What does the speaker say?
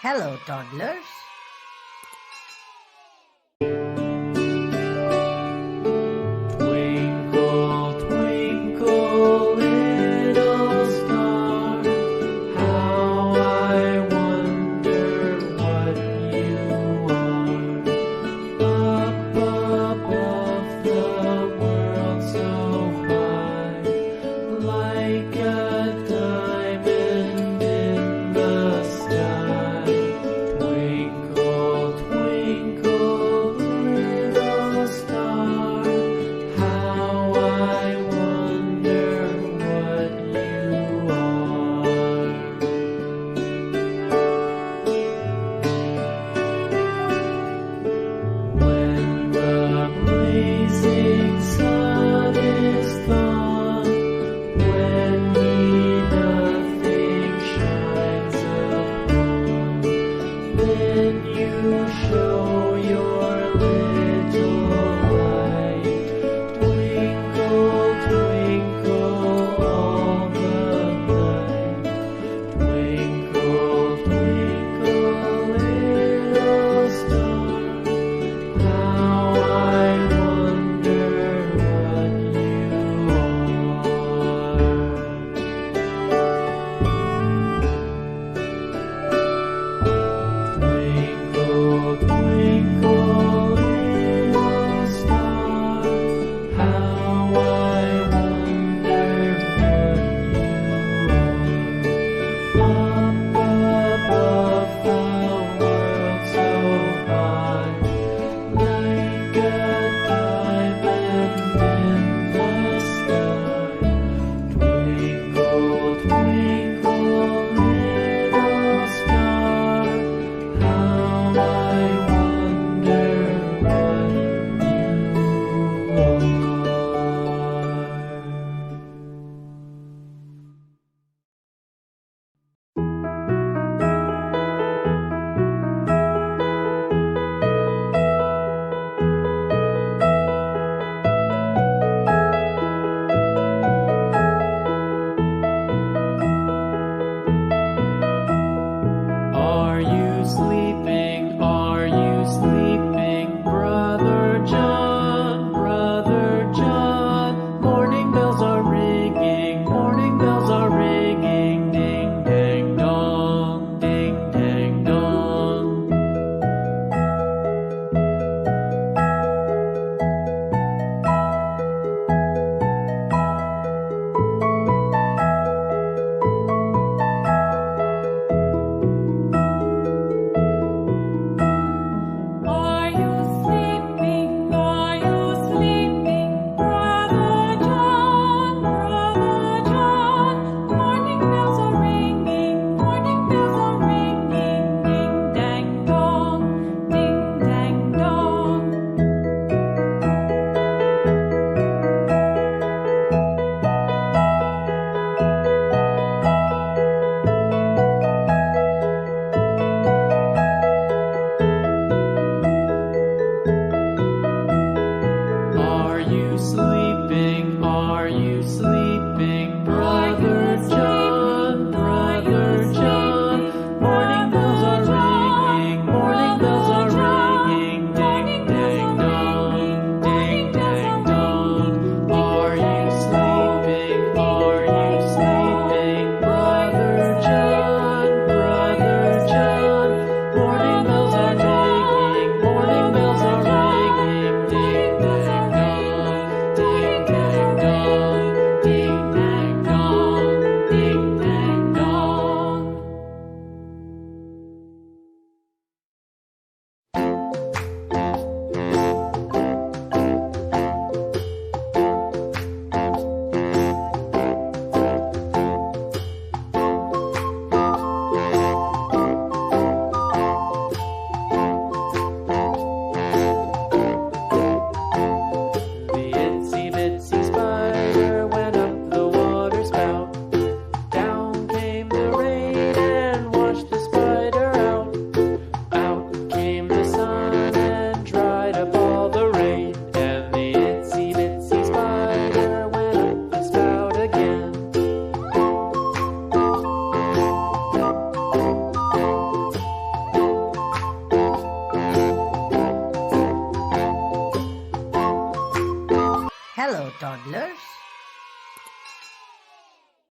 Hello, toddlers. Twinkle, twinkle, little star, how I wonder what you are. Up above the world so high, like a diamond in the sky. Twinkle, twinkle, little star, how I wonder what you are. When the blazing sun is gone, when nothing shines upon, then you show your little light. Twinkle, twinkle all the night. Twinkle, twinkle, little star, how I wonder what you are. Twinkle, twinkle, little star, how I wonder what you are. Up above the world so high, like a diamond in the sky. Twinkle, twinkle, little star, how I wonder what you are. Are you sleeping? Are you sleeping, Brother John? Brother John, morning bells are ringing, morning bells are ringing, ding dang dong, ding dang dong. Hello, toddlers.